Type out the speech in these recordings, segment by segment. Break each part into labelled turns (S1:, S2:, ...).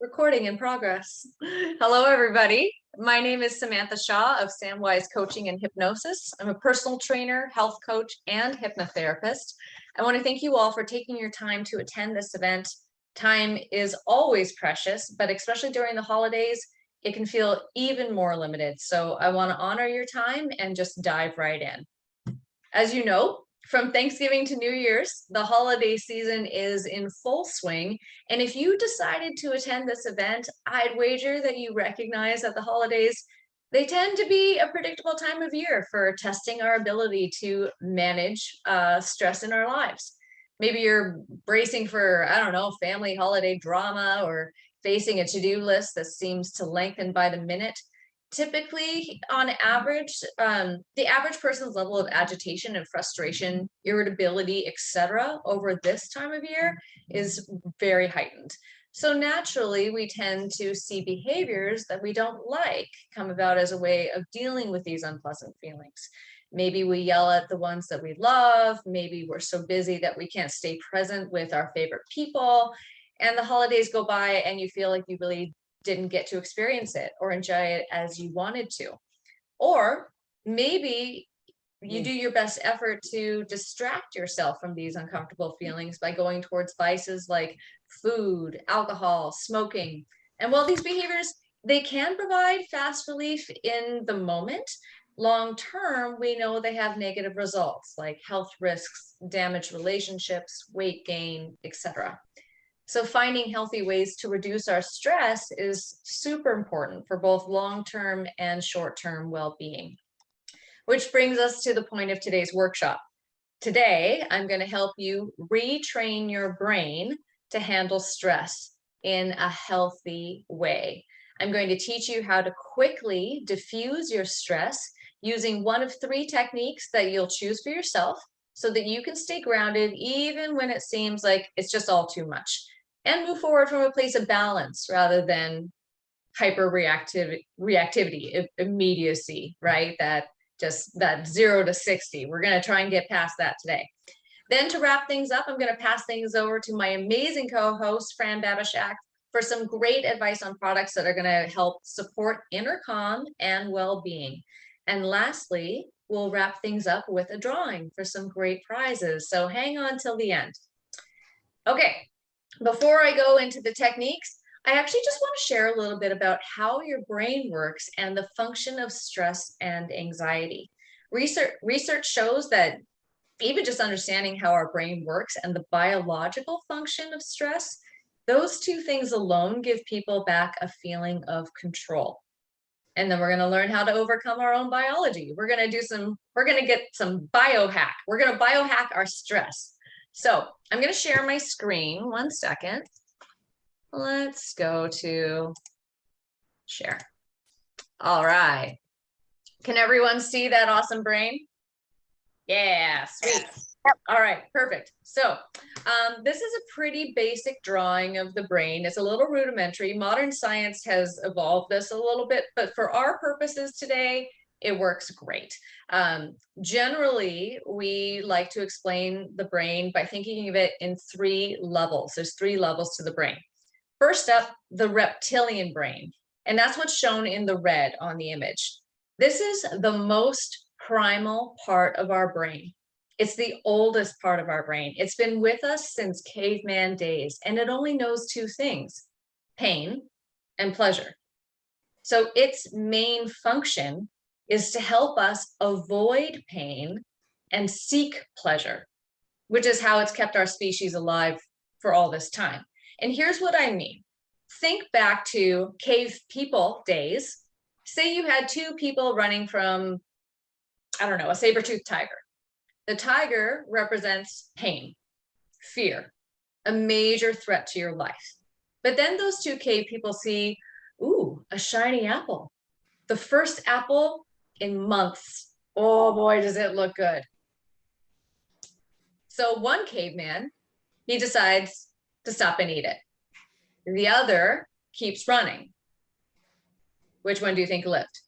S1: Recording in progress. Hello, everybody. My name is Samantha Shaw of Samwise Coaching and Hypnosis. I'm a personal trainer, health coach, and hypnotherapist. I want to thank you all for taking your time to attend this event. Time is always precious, but especially during the holidays, it can feel even more limited. So I want to honor your time and just dive right in. As you know, from Thanksgiving to New Year's, the holiday season is in full swing. And if you decided to attend this event, I'd wager that you recognize that the holidays, they tend to be a predictable time of year for testing our ability to manage stress in our lives. Maybe you're bracing for, I don't know, family holiday drama or facing a to-do list that seems to lengthen by the minute. Typically, on average, the average person's level of agitation and frustration, irritability, etc., over this time of year is very heightened. So naturally, we tend to see behaviors that we don't like come about as a way of dealing with these unpleasant feelings. Maybe we yell at the ones that we love. Maybe we're so busy that we can't stay present with our favorite people. And the holidays go by and you feel like you really didn't get to experience it or enjoy it as you wanted to. Or maybe you do your best effort to distract yourself from these uncomfortable feelings by going towards vices like food, alcohol, smoking. And while these behaviors, they can provide fast relief in the moment, long term, we know they have negative results like health risks, damaged relationships, weight gain, etc. So finding healthy ways to reduce our stress is super important for both long-term and short-term well-being. Which brings us to the point of today's workshop. Today, I'm going to help you retrain your brain to handle stress in a healthy way. I'm going to teach you how to quickly diffuse your stress using one of 3 techniques that you'll choose for yourself so that you can stay grounded even when it seems like it's just all too much, and move forward from a place of balance rather than hyper reactivity, immediacy, right? That 0 to 60. We're going to try and get past that today. Then to wrap things up, I'm going to pass things over to my amazing co-host, Fran Babashak, for some great advice on products that are going to help support inner calm and well-being. And lastly, we'll wrap things up with a drawing for some great prizes. So hang on till the end. Okay. Before I go into the techniques, I actually just want to share a little bit about how your brain works and the function of stress and anxiety. Research shows that even just understanding how our brain works and the biological function of stress, those 2 things alone give people back a feeling of control. And then we're going to learn how to overcome our own biology. We're going to get some biohack. We're going to biohack our stress. So I'm going to share my screen. 1 second. Let's go to share. All right. Can everyone see that awesome brain? Yeah, sweet. Yep. All right, perfect. So this is a pretty basic drawing of the brain. It's a little rudimentary. Modern science has evolved this a little bit, but for our purposes today, it works great. Generally, we like to explain the brain by thinking of it in 3 levels. There's 3 levels to the brain. First up, the reptilian brain, and that's what's shown in the red on the image. This is the most primal part of our brain. It's the oldest part of our brain. It's been with us since caveman days, and it only knows 2 things, pain and pleasure. So its main function is to help us avoid pain and seek pleasure, which is how it's kept our species alive for all this time. And here's what I mean. Think back to cave people days. Say you had 2 people running from, I don't know, a saber-toothed tiger. The tiger represents pain, fear, a major threat to your life. But then those 2 cave people see, ooh, a shiny apple. The first apple in months. Oh boy, does it look good. So one caveman, he decides to stop and eat it. The other keeps running. Which one do you think lived?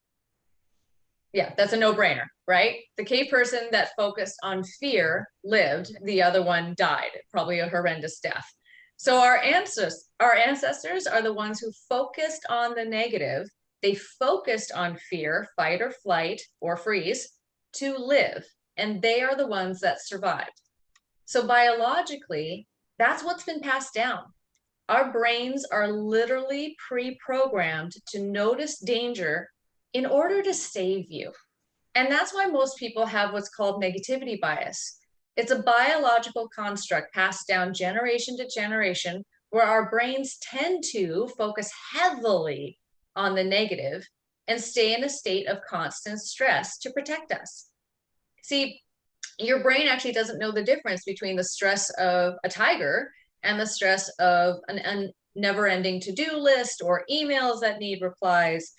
S1: Yeah, that's a no-brainer, right? The cave person that focused on fear lived, the other one died, probably a horrendous death. So our ancestors are the ones who focused on the negative. They focused on fear, fight or flight or freeze to live. And they are the ones that survived. So biologically, that's what's been passed down. Our brains are literally pre-programmed to notice danger in order to save you. And that's why most people have what's called negativity bias. It's a biological construct passed down generation to generation where our brains tend to focus heavily on the negative and stay in a state of constant stress to protect us. See, your brain actually doesn't know the difference between the stress of a tiger and the stress of a never-ending to-do list or emails that need replies.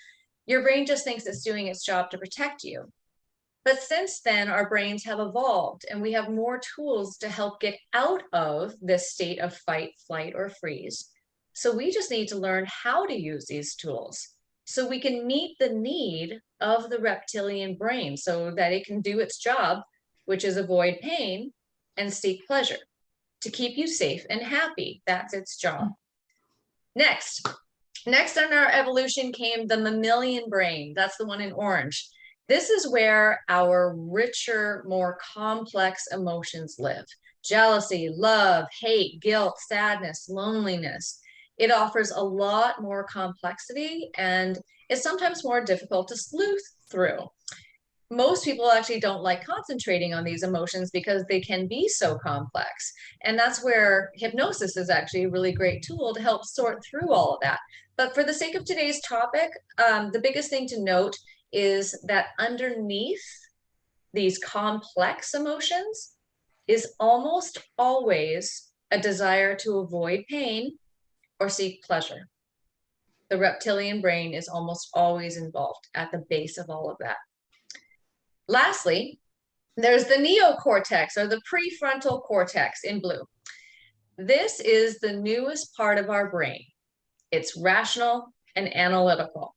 S1: Your brain just thinks it's doing its job to protect you. But since then, our brains have evolved and we have more tools to help get out of this state of fight, flight, or freeze. So we just need to learn how to use these tools so we can meet the need of the reptilian brain so that it can do its job, which is avoid pain and seek pleasure to keep you safe and happy. That's its job. Next on our evolution came the mammalian brain. That's the one in orange. This is where our richer, more complex emotions live. Jealousy, love, hate, guilt, sadness, loneliness. It offers a lot more complexity and is sometimes more difficult to sleuth through. Most people actually don't like concentrating on these emotions because they can be so complex. And that's where hypnosis is actually a really great tool to help sort through all of that. But for the sake of today's topic, the biggest thing to note is that underneath these complex emotions is almost always a desire to avoid pain or seek pleasure. The reptilian brain is almost always involved at the base of all of that. Lastly, there's the neocortex or the prefrontal cortex in blue. This is the newest part of our brain. It's rational and analytical.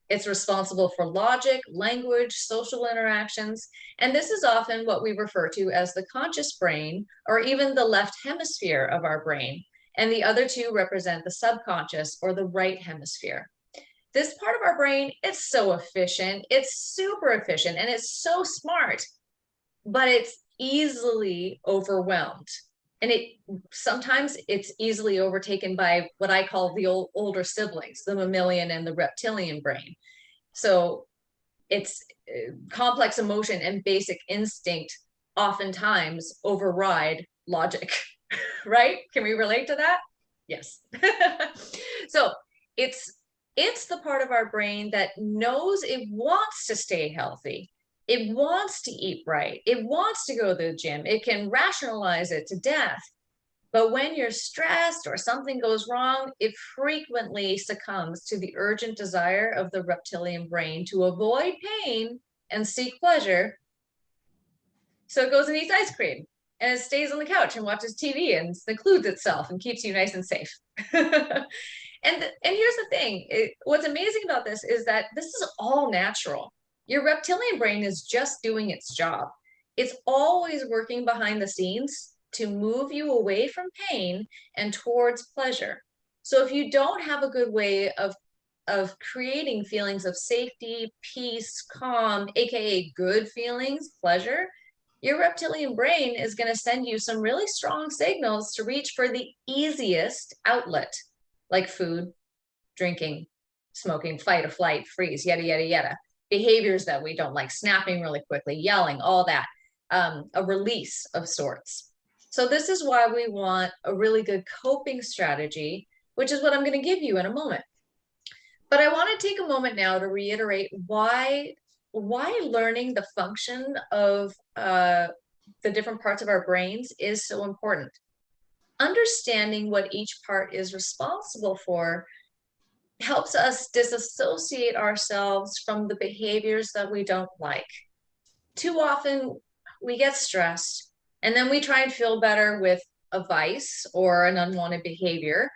S1: It's responsible for logic, language, social interactions, and this is often what we refer to as the conscious brain or even the left hemisphere of our brain, and the other two represent the subconscious or the right hemisphere. This part of our brain, it's so efficient, it's super efficient, and it's so smart, but it's easily overwhelmed. And sometimes it's easily overtaken by what I call the older siblings, the mammalian and the reptilian brain. So it's complex emotion and basic instinct oftentimes override logic, right? Can we relate to that? Yes. So it's the part of our brain that knows it wants to stay healthy. It wants to eat right. It wants to go to the gym. It can rationalize it to death. But when you're stressed or something goes wrong, it frequently succumbs to the urgent desire of the reptilian brain to avoid pain and seek pleasure. So it goes and eats ice cream and it stays on the couch and watches TV and secludes itself and keeps you nice and safe. And here's the thing, what's amazing about this is that this is all natural. Your reptilian brain is just doing its job. It's always working behind the scenes to move you away from pain and towards pleasure. So if you don't have a good way of creating feelings of safety, peace, calm, aka good feelings, pleasure, your reptilian brain is going to send you some really strong signals to reach for the easiest outlet, like food, drinking, smoking, fight or flight, freeze, yada, yada, yada. Behaviors that we don't like, snapping really quickly, yelling, all that, a release of sorts. So this is why we want a really good coping strategy, which is what I'm going to give you in a moment. But I want to take a moment now to reiterate why learning the function of the different parts of our brains is so important. Understanding what each part is responsible for helps us disassociate ourselves from the behaviors that we don't like. Too often we get stressed and then we try and feel better with a vice or an unwanted behavior,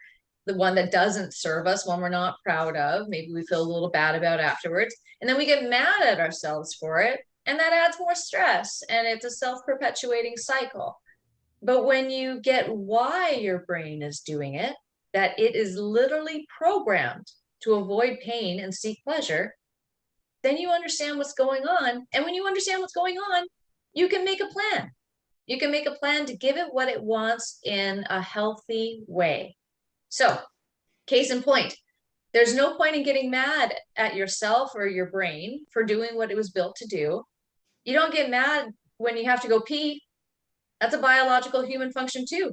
S1: the one that doesn't serve us, one we're not proud of, maybe we feel a little bad about afterwards, and then we get mad at ourselves for it, and that adds more stress, and it's a self-perpetuating cycle. But when you get why your brain is doing it, that it is literally programmed to avoid pain and seek pleasure, then you understand what's going on. And when you understand what's going on, you can make a plan. You can make a plan to give it what it wants in a healthy way. So, case in point, there's no point in getting mad at yourself or your brain for doing what it was built to do. You don't get mad when you have to go pee. That's a biological human function too.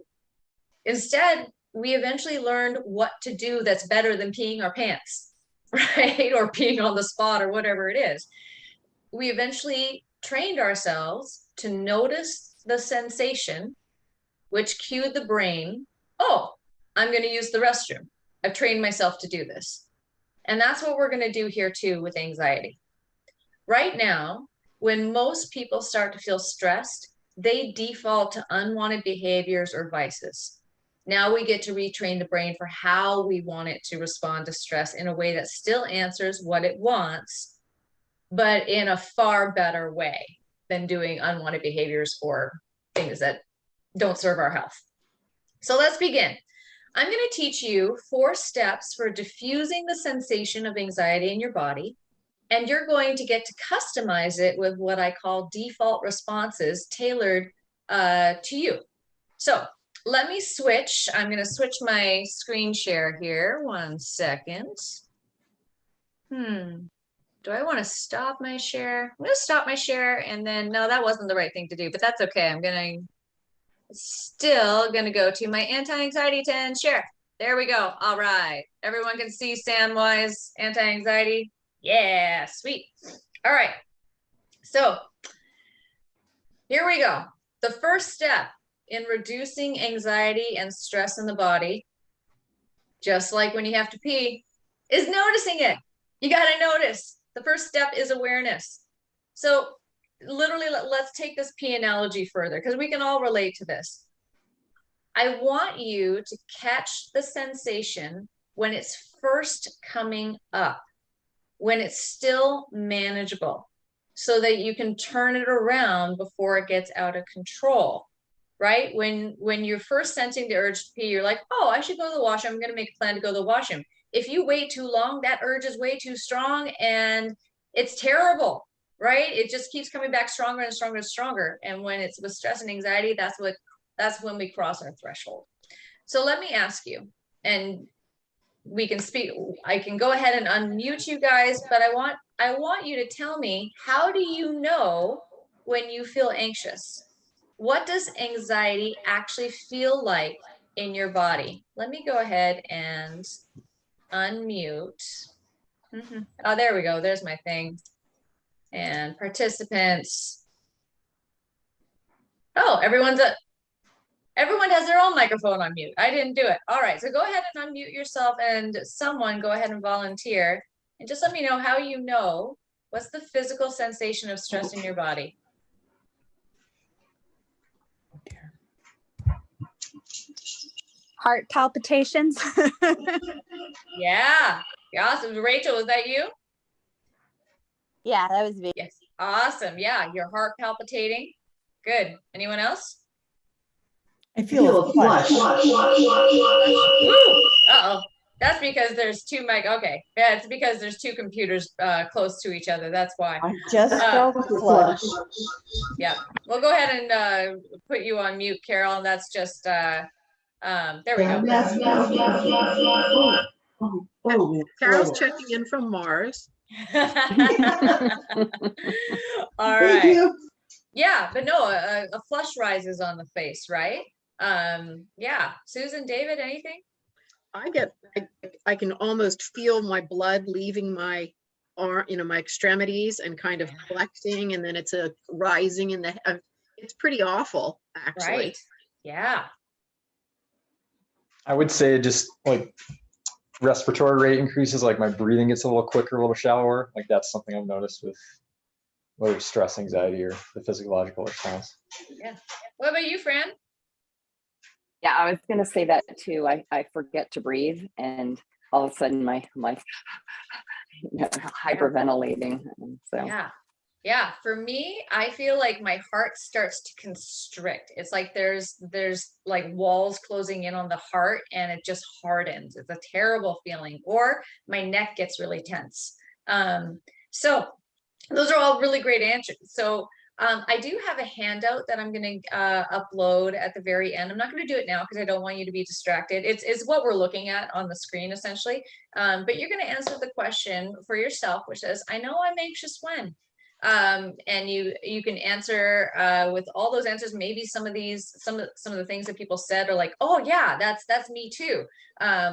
S1: Instead, we eventually learned what to do that's better than peeing our pants, right? Or peeing on the spot or whatever it is. We eventually trained ourselves to notice the sensation, which cued the brain, oh, I'm going to use the restroom. I've trained myself to do this. And that's what we're going to do here too with anxiety. Right now, when most people start to feel stressed, they default to unwanted behaviors or vices. Now we get to retrain the brain for how we want it to respond to stress in a way that still answers what it wants, but in a far better way than doing unwanted behaviors or things that don't serve our health. So let's begin. I'm going to teach you 4 steps for diffusing the sensation of anxiety in your body, and you're going to get to customize it with what I call default responses tailored to you. So let me switch. I'm going to switch my screen share here. 1 second. Do I want to stop my share? I'm going to stop my share, and then, no, that wasn't the right thing to do, but that's okay. I'm still going to go to my anti-anxiety 10 share. There we go. All right. Everyone can see Samwise anti-anxiety. Yeah, sweet. All right. So here we go. The first step in reducing anxiety and stress in the body, just like when you have to pee, is noticing it. You got to notice. The first step is awareness. So literally, let's take this pee analogy further because we can all relate to this. I want you to catch the sensation when it's first coming up, when it's still manageable, so that you can turn it around before it gets out of control, right? When you're first sensing the urge to pee, you're like, oh, I should go to the washroom. I'm going to make a plan to go to the washroom. If you wait too long, that urge is way too strong and it's terrible, right? It just keeps coming back stronger and stronger and stronger. And when it's with stress and anxiety, that's when we cross our threshold. So let me ask you, and we can speak, I can go ahead and unmute you guys, but I want you to tell me, how do you know when you feel anxious? What does anxiety actually feel like in your body? Let me go ahead and unmute. Oh, there we go. There's my thing. And participants. Oh, everyone has their own microphone on mute. I didn't do it. All right, so go ahead and unmute yourself, and someone go ahead and volunteer. And just let me know how you know, what's the physical sensation of stress in your body?
S2: Heart palpitations.
S1: Yeah, awesome. Rachel, was that you?
S2: Yeah, that was me.
S1: Yes, awesome. Yeah, your heart palpitating. Good. Anyone else?
S3: I feel a flush.
S1: Uh-oh. That's because there's 2 mic. Okay. Yeah, it's because there's 2 computers close to each other. That's why.
S3: I just felt the flush.
S1: Yeah. We'll go ahead and put you on mute, Carol. And that's just there we go.
S4: Carol's checking in from Mars.
S1: All right. Yeah, but no, a flush rises on the face, right? Yeah. Susan, David, anything?
S4: I can almost feel my blood leaving my arm, my extremities, and kind of collecting, and then it's a rising in the it's pretty awful, actually.
S1: Right. Yeah.
S5: I would say just like respiratory rate increases, like my breathing gets a little quicker, a little shallower. Like that's something I've noticed with whether it's stress, anxiety, or the physiological response.
S1: Yeah. What about you, Fran?
S6: Yeah, I was going to say that too. I forget to breathe, and all of a sudden my hyperventilating. And so
S1: Yeah. Yeah, for me, I feel like my heart starts to constrict. It's like there's like walls closing in on the heart and it just hardens. It's a terrible feeling. Or my neck gets really tense. So those are all really great answers. So I do have a handout that I'm going to upload at the very end. I'm not going to do it now because I don't want you to be distracted. It's what we're looking at on the screen essentially. But you're going to answer the question for yourself, which says, I know I'm anxious when. And you can answer with all those answers. Maybe some of the things that people said are like, oh yeah, that's me too.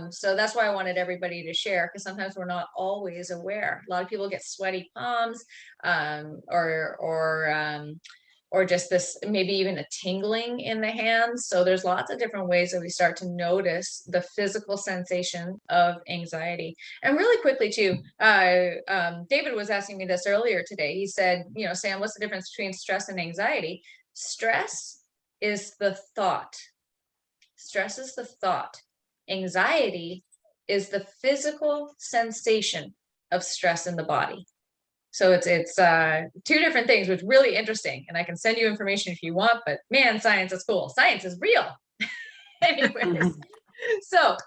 S1: So that's why I wanted everybody to share, because sometimes we're not always aware. A lot of people get sweaty palms, or just this, maybe even a tingling in the hands. So there's lots of different ways that we start to notice the physical sensation of anxiety. And really quickly too, David was asking me this earlier today. He said, Sam, what's the difference between stress and anxiety? Stress is the thought. Stress is the thought. Anxiety is the physical sensation of stress in the body. So it's two different things, which is really interesting. And I can send you information if you want, but man, science is cool. Science is real. Anyways, so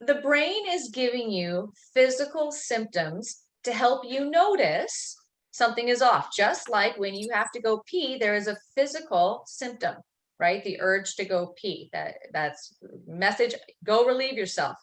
S1: the brain is giving you physical symptoms to help you notice something is off. Just like when you have to go pee, there is a physical symptom, right? The urge to go pee. That's message, go relieve yourself.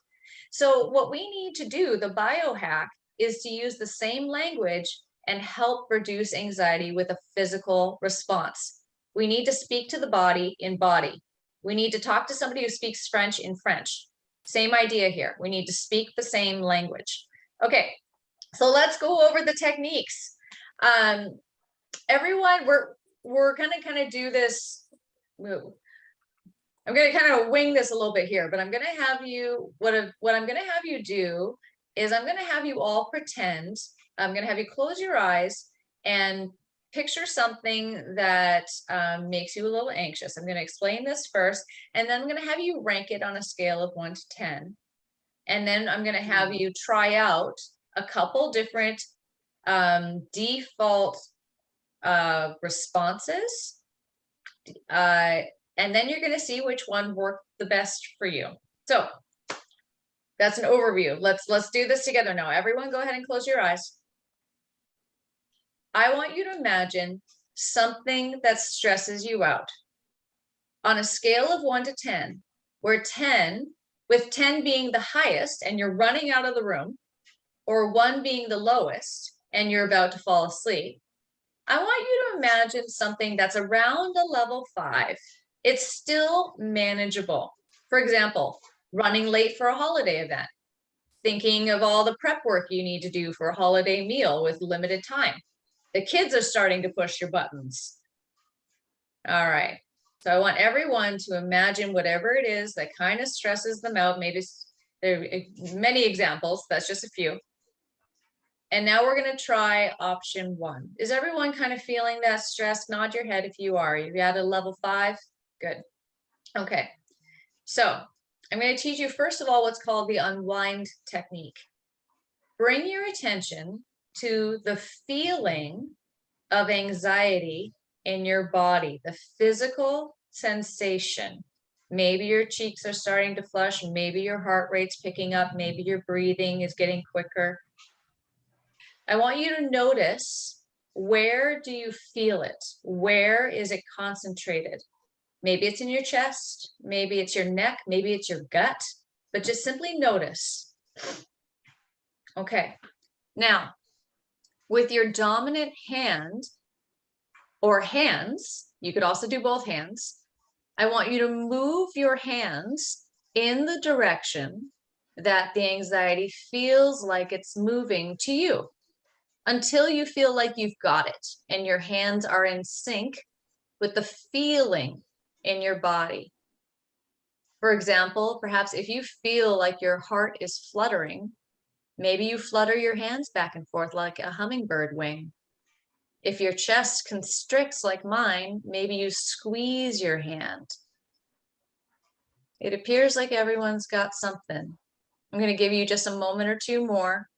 S1: So what we need to do, the biohack, is to use the same language and help reduce anxiety with a physical response. We need to speak to the body in body. We need to talk to somebody who speaks French in French. Same idea here. We need to speak the same language. Okay, so let's go over the techniques. Everyone, we're gonna kind of do this. I'm going to kind of wing this a little bit here, but I'm going to have you, what I'm going to have you do is I'm going to have you all pretend, I'm going to have you close your eyes and picture something that makes you a little anxious. I'm going to explain this first, and then I'm going to have you rank it on a scale of 1 to 10. And then I'm going to have you try out a couple different default responses. And then you're going to see which one worked the best for you. So that's an overview. Let's do this together now. Everyone go ahead and close your eyes. I want you to imagine something that stresses you out on a scale of 1 to 10, where 10, with 10 being the highest and you're running out of the room, or 1 being the lowest and you're about to fall asleep. I want you to imagine something that's around a level 5. It's still manageable. For example, running late for a holiday event, thinking of all the prep work you need to do for a holiday meal with limited time. The kids are starting to push your buttons. All right. So I want everyone to imagine whatever it is that kind of stresses them out. Maybe there are many examples. That's just a few. And now we're going to try option 1. Is everyone kind of feeling that stress? Nod your head if you are. You're at a level 5. Good. Okay. So I'm going to teach you, first of all, what's called the Unwind Technique. Bring your attention to the feeling of anxiety in your body, the physical sensation. Maybe your cheeks are starting to flush. Maybe your heart rate's picking up. Maybe your breathing is getting quicker. I want you to notice, where do you feel it? Where is it concentrated? Maybe it's in your chest. Maybe it's your neck. Maybe it's your gut. But just simply notice. Okay. Now, with your dominant hand or hands, you could also do both hands. I want you to move your hands in the direction that the anxiety feels like it's moving to you, until you feel like you've got it and your hands are in sync with the feeling in your body. For example, perhaps if you feel like your heart is fluttering, maybe you flutter your hands back and forth like a hummingbird wing. If your chest constricts like mine, maybe you squeeze your hand. It appears like everyone's got something. I'm going to give you just a moment or two more.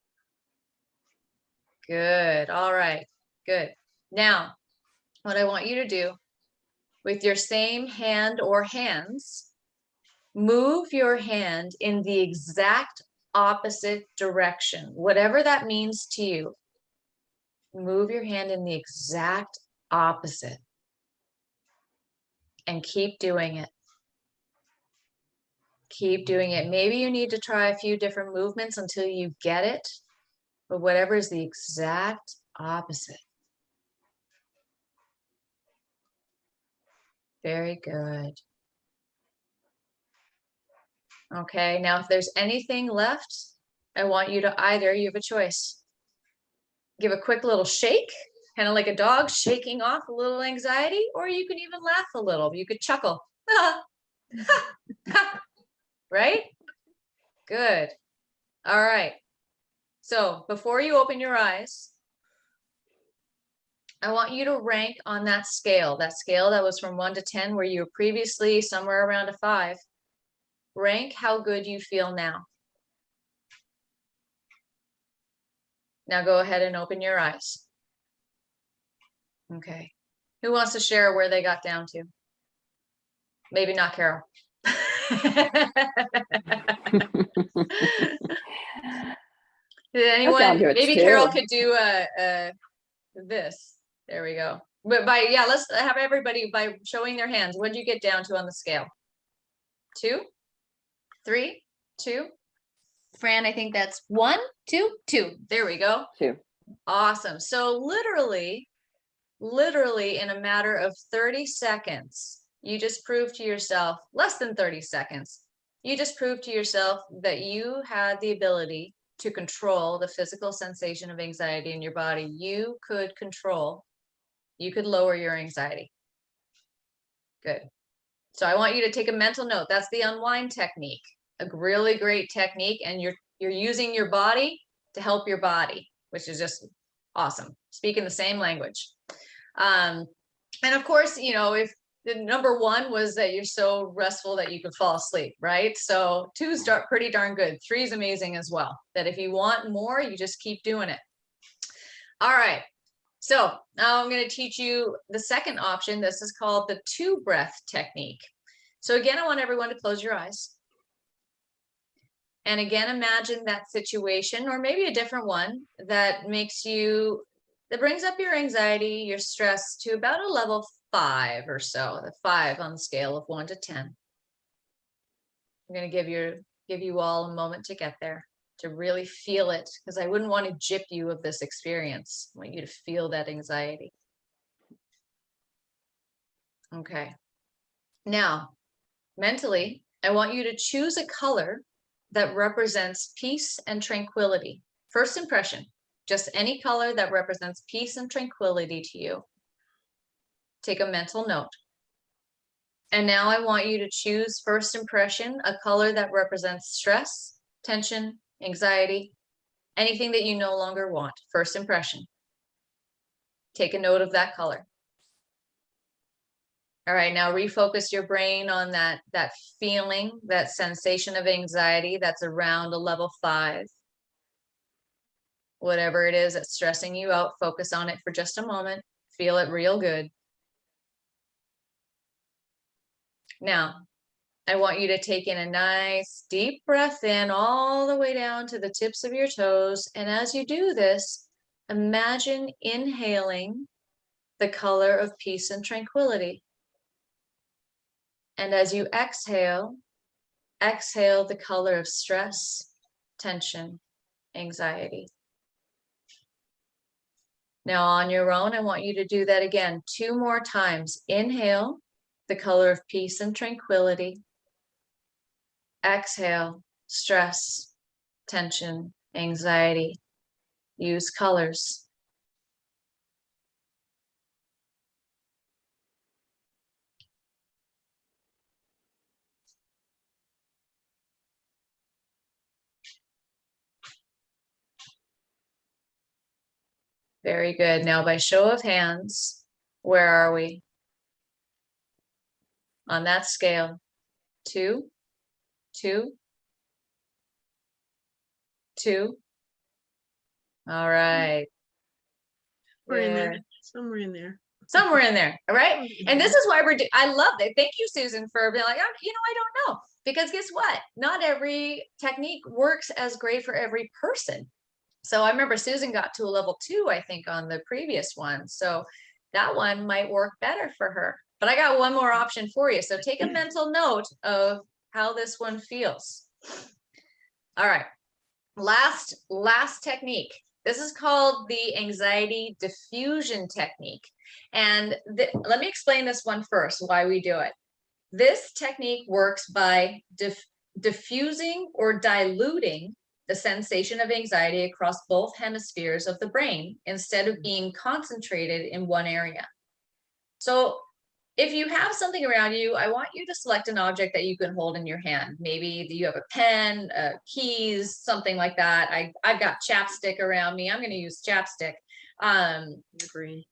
S1: Good. All right. Good. Now, what I want you to do with your same hand or hands, move your hand in the exact opposite direction, whatever that means to you. Move your hand in the exact opposite and keep doing it. Keep doing it. Maybe you need to try a few different movements until you get it, but whatever is the exact opposite. Very good. Okay, now if there's anything left, I want you to you have a choice. Give a quick little shake, kind of like a dog shaking off a little anxiety, or you can even laugh a little. You could chuckle. Right? Good. All right. So before you open your eyes, I want you to rank on that scale that was from 1 to 10, where you were previously somewhere around a 5. Rank how good you feel now. Now go ahead and open your eyes. Okay. Who wants to share where they got down to? Maybe not Carol. Did anyone?
S6: down to it
S1: Maybe
S6: too.
S1: Carol could do this. There we go. But let's have everybody by showing their hands. What did you get down to on the scale? 2, 3, 2. Fran, I think that's 1, 2, 2. There we go.
S6: 2.
S1: Awesome. So literally in a matter of 30 seconds, you just proved to yourself, less than 30 seconds, you just proved to yourself that you had the ability to control the physical sensation of anxiety in your body. You could lower your anxiety. Good. So I want you to take a mental note. That's the Unwind Technique, a really great technique. And you're using your body to help your body, which is just awesome. Speaking the same language. And of course, if the number 1 was that you're so restful that you could fall asleep, right? So 2 is pretty darn good. 3 is amazing as well. That if you want more, you just keep doing it. All right. So now I'm going to teach you the second option. This is called the 2-breath technique. So again, I want everyone to close your eyes. And again, imagine that situation, or maybe a different one, that brings up your anxiety, your stress to about a level 5 or so, the 5 on the scale of 1 to 10. I'm going to give you all a moment to get there, to really feel it, because I wouldn't want to gyp you of this experience. I want you to feel that anxiety. Okay. Now, mentally, I want you to choose a color that represents peace and tranquility. First impression, just any color that represents peace and tranquility to you. Take a mental note. And now I want you to choose first impression, a color that represents stress, tension, anxiety, anything that you no longer want. First impression. Take a note of that color. All right, now refocus your brain on that feeling, that sensation of anxiety that's around a level 5. Whatever it is that's stressing you out, focus on it for just a moment. Feel it real good. Now, I want you to take in a nice deep breath in all the way down to the tips of your toes. And as you do this, imagine inhaling the color of peace and tranquility. And as you exhale the color of stress, tension, anxiety. Now on your own, I want you to do that again 2 more times. Inhale the color of peace and tranquility. Exhale, stress, tension, anxiety. Use colors. Very good. Now, by show of hands, where are we on that scale? 2, 2, 2. All right.
S4: Somewhere in there.
S1: Good.
S4: Somewhere in there.
S1: Somewhere in there. All right. And this is why I love it. Thank you, Susan, for being like, you know, I don't know. Because guess what? Not every technique works as great for every person. So I remember Susan got to a level 2, I think, on the previous one. So that one might work better for her. But I got one more option for you. So take a mental note of how this one feels. All right. Last technique. This is called the anxiety diffusion technique. And let me explain this one first, why we do it. This technique works by diffusing or diluting the sensation of anxiety across both hemispheres of the brain instead of being concentrated in one area. So if you have something around you, I want you to select an object that you can hold in your hand. Maybe you have a pen, keys, something like that. I've got chapstick around me. I'm going to use chapstick.
S4: Green.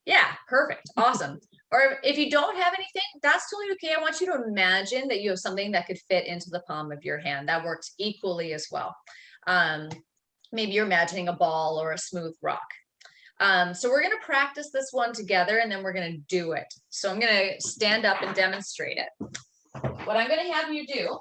S1: Yeah, perfect. Awesome. Or if you don't have anything, that's totally okay. I want you to imagine that you have something that could fit into the palm of your hand. That works equally as well. Maybe you're imagining a ball or a smooth rock. So we're going to practice this one together and then we're going to do it. So I'm going to stand up and demonstrate it. What I'm going to have you do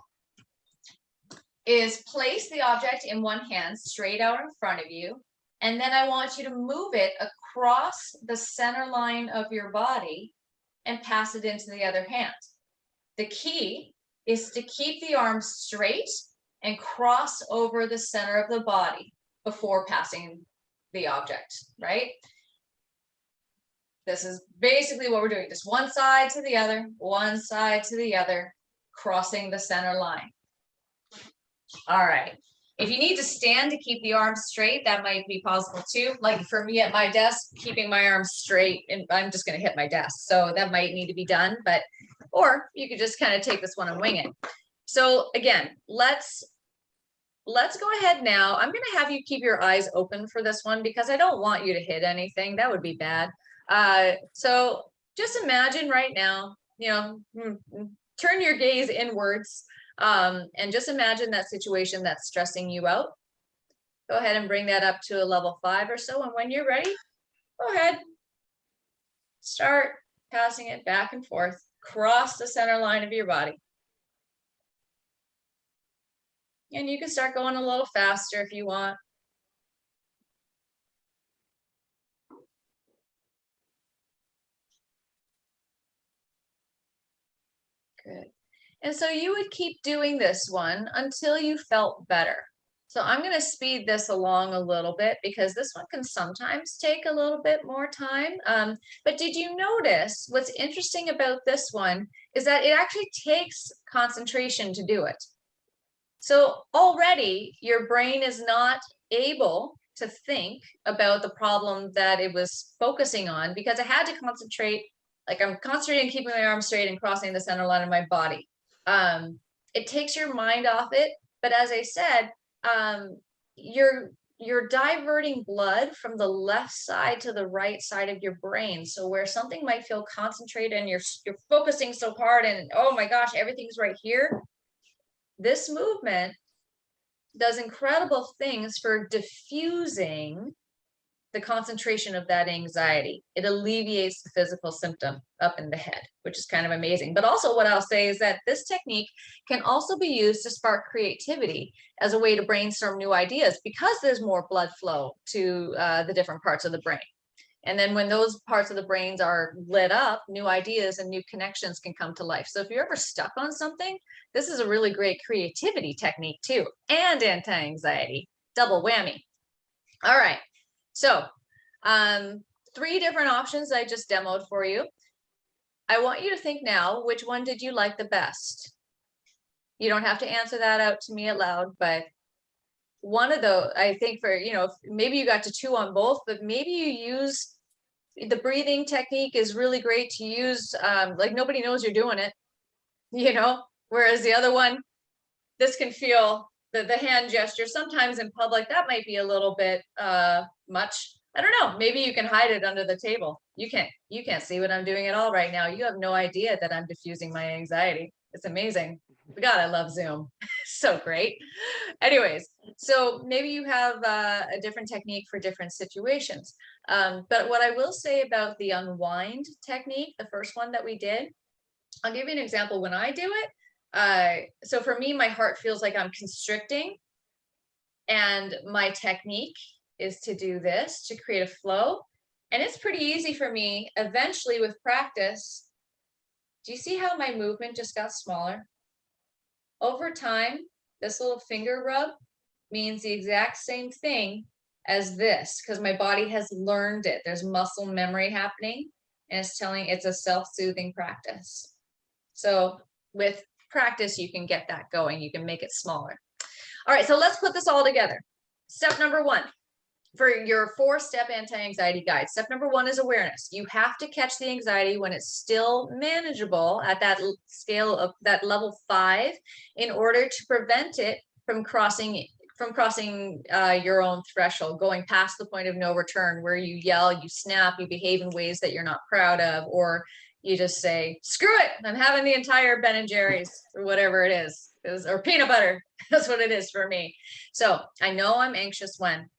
S1: is place the object in one hand straight out in front of you. And then I want you to move it across the center line of your body and pass it into the other hand. The key is to keep the arm straight and cross over the center of the body before passing the object, right? This is basically what we're doing. Just one side to the other, one side to the other, crossing the center line. All right. If you need to stand to keep the arms straight, that might be possible too. Like for me at my desk, keeping my arms straight, and I'm just going to hit my desk. So that might need to be done, or you could just kind of take this one and wing it. So again, let's go ahead now. I'm going to have you keep your eyes open for this one because I don't want you to hit anything. That would be bad. So just imagine right now, turn your gaze inwards. And just imagine that situation that's stressing you out. Go ahead and bring that up to a level 5 or so. And when you're ready, go ahead. Start passing it back and forth, cross the center line of your body. And you can start going a little faster if you want. Good. And so you would keep doing this one until you felt better. So I'm going to speed this along a little bit because this one can sometimes take a little bit more time. But did you notice what's interesting about this one is that it actually takes concentration to do it. So already your brain is not able to think about the problem that it was focusing on because it had to concentrate. Like I'm concentrating on keeping my arms straight and crossing the center line of my body. It takes your mind off it, but as I said, you're diverting blood from the left side to the right side of your brain. So where something might feel concentrated and you're focusing so hard and oh my gosh, everything's right here. This movement does incredible things for diffusing the concentration of that anxiety. It alleviates the physical symptom up in the head, which is kind of amazing. But also what I'll say is that this technique can also be used to spark creativity as a way to brainstorm new ideas because there's more blood flow to the different parts of the brain. And then when those parts of the brains are lit up, new ideas and new connections can come to life. So if you're ever stuck on something, this is a really great creativity technique too, and anti-anxiety, double whammy. All right. So 3 different options I just demoed for you. I want you to think now, which one did you like the best? You don't have to answer that out to me out loud, but one of those, I think for, maybe you got to 2 on both, but maybe you use the breathing technique is really great to use. Like nobody knows you're doing it, whereas the other one, this can feel the hand gesture sometimes in public, that might be a little bit much. I don't know. Maybe you can hide it under the table. You can't see what I'm doing at all right now. You have no idea that I'm diffusing my anxiety. It's amazing. God, I love Zoom. So great. Anyways, so maybe you have a different technique for different situations. But what I will say about the unwind technique, the first one that we did, I'll give you an example when I do it. So for me, my heart feels like I'm constricting, and my technique is to do this to create a flow. And it's pretty easy for me. Eventually, with practice, do you see how my movement just got smaller? Over time, this little finger rub means the exact same thing as this, because my body has learned it. There's muscle memory happening, and it's a self-soothing practice. So with practice, you can get that going. You can make it smaller. All right, so let's put this all together. Step number 1 for your 4-step anti-anxiety guide. Step number 1 is awareness. You have to catch the anxiety when it's still manageable at that scale of that level 5 in order to prevent it from crossing your own threshold, going past the point of no return where you yell, you snap, you behave in ways that you're not proud of, or you just say, screw it, I'm having the entire Ben and Jerry's or whatever it is, or peanut butter. That's what it is for me. So I know I'm anxious when.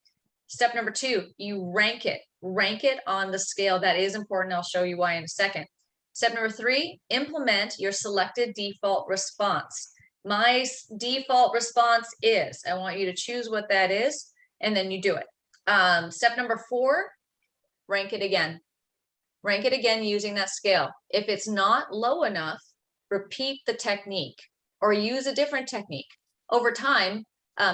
S1: Step number 2, you rank it on the scale. That is important. I'll show you why in a second. Step number 3, implement your selected default response. My default response is, I want you to choose what that is, and then you do it. Step number 4, rank it again. Rank it again using that scale. If it's not low enough, repeat the technique or use a different technique. Over time,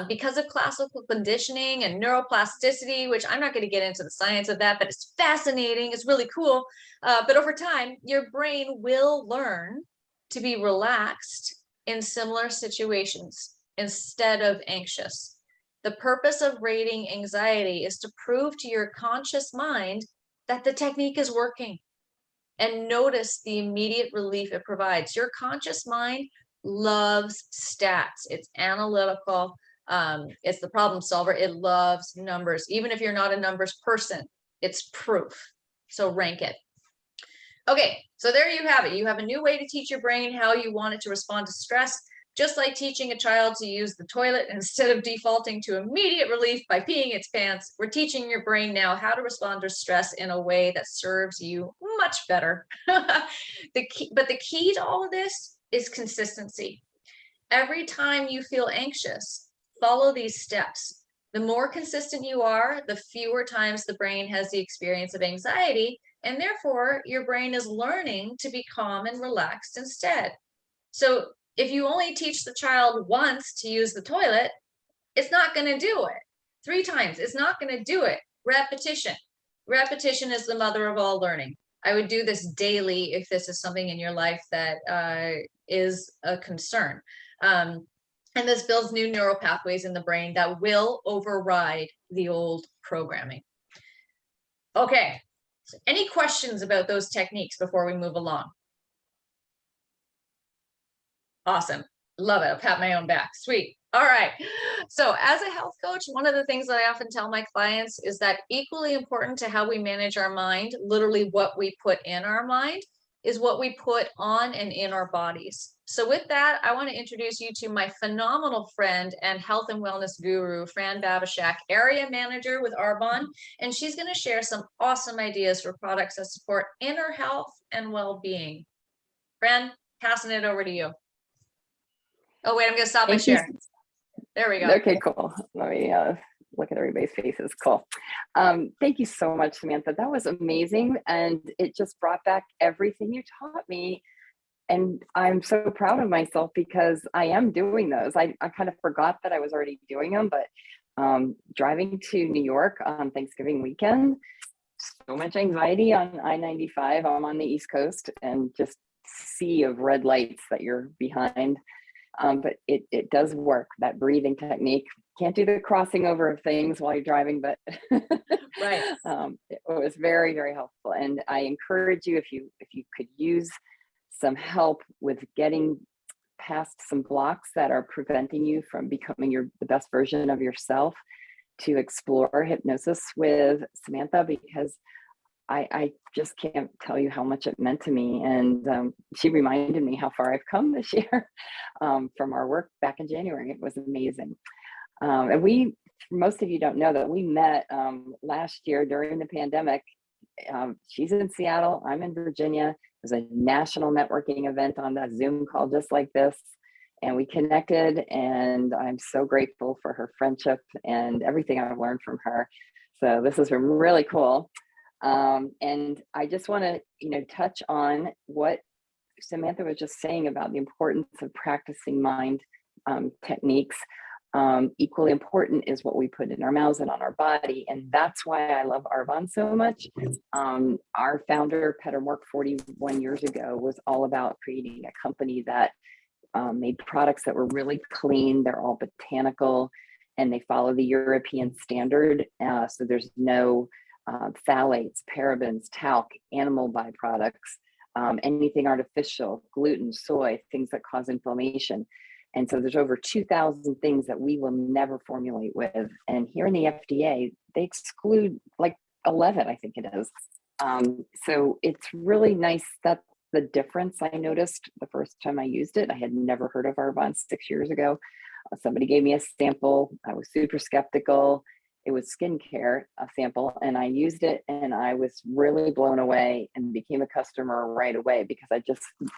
S1: because of classical conditioning and neuroplasticity, which I'm not going to get into the science of that, but it's fascinating. It's really cool. But over time, your brain will learn to be relaxed in similar situations instead of anxious. The purpose of rating anxiety is to prove to your conscious mind that the technique is working, and notice the immediate relief it provides. Your conscious mind loves stats. It's analytical. It's the problem solver. It loves numbers. Even if you're not a numbers person, it's proof. So rank it. Okay, so there you have it. You have a new way to teach your brain how you want it to respond to stress. Just like teaching a child to use the toilet instead of defaulting to immediate relief by peeing its pants, we're teaching your brain now how to respond to stress in a way that serves you much better. But the key to all of this is consistency. Every time you feel anxious, follow these steps. The more consistent you are, the fewer times the brain has the experience of anxiety, and therefore your brain is learning to be calm and relaxed instead. So if you only teach the child once to use the toilet, it's not going to do it. 3 times, it's not going to do it. Repetition. Repetition is the mother of all learning. I would do this daily if this is something in your life that is a concern. And this builds new neural pathways in the brain that will override the old programming. Okay, so any questions about those techniques before we move along? Awesome. Love it. I'll pat my own back. Sweet. All right. So as a health coach, one of the things that I often tell my clients is that equally important to how we manage our mind, literally what we put in our mind, is what we put on and in our bodies. So with that, I want to introduce you to my phenomenal friend and health and wellness guru, Fran Babashak, area manager with Arbonne, and she's going to share some awesome ideas for products that support inner health and well-being. Fran, passing it over to you. Oh, wait, I'm going to stop my share. There we go.
S6: Okay, cool. Let me look at everybody's faces. Cool. Thank you so much, Samantha. That was amazing. And it just brought back everything you taught me. And I'm so proud of myself because I am doing those. I kind of forgot that I was already doing them, but driving to New York on Thanksgiving weekend, so much anxiety on I-95. I'm on the East Coast and just sea of red lights that you're behind. But it does work, that breathing technique. Can't do the crossing over of things while you're driving, but
S1: right.
S6: It was very, very helpful. And I encourage you, if you could use some help with getting past some blocks that are preventing you from becoming the best version of yourself, to explore hypnosis with Samantha, because I just can't tell you how much it meant to me. And she reminded me how far I've come this year from our work back in January. It was amazing. And we, most of you don't know that we met last year during the pandemic. She's in Seattle, I'm in Virginia. It was a national networking event on that Zoom call just like this. And we connected, and I'm so grateful for her friendship and everything I've learned from her. So this has been really cool. And I just want to, touch on what Samantha was just saying about the importance of practicing mind techniques. Equally important is what we put in our mouths and on our body. And that's why I love Arbonne so much. Our founder, Peter Mork, 41 years ago, was all about creating a company that made products that were really clean. They're all botanical, and they follow the European standard. So there's no phthalates, parabens, talc, animal byproducts, anything artificial, gluten, soy, things that cause inflammation. And so there's over 2,000 things that we will never formulate with. And here in the FDA, they exclude like 11, I think it is. So it's really nice. That's the difference I noticed the first time I used it. I had never heard of Arbonne 6 years ago. Somebody gave me a sample. I was super skeptical. It was skincare, a sample, and I used it, and I was really blown away and became a customer right away because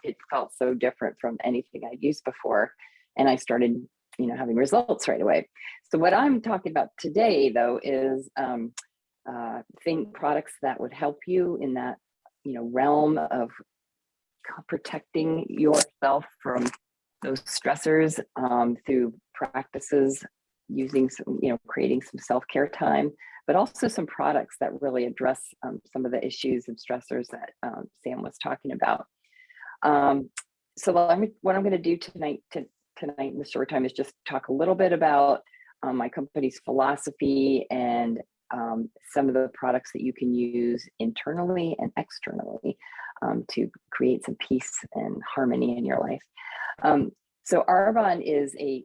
S6: it felt so different from anything I'd used before. And I started, having results right away. So what I'm talking about today, though, is products that would help you in that, realm of protecting yourself from those stressors through practices, using some, creating some self-care time, but also some products that really address some of the issues and stressors that Sam was talking about. So what I'm going to do tonight in the short time is just talk a little bit about my company's philosophy and some of the products that you can use internally and externally to create some peace and harmony in your life. So Arbonne is a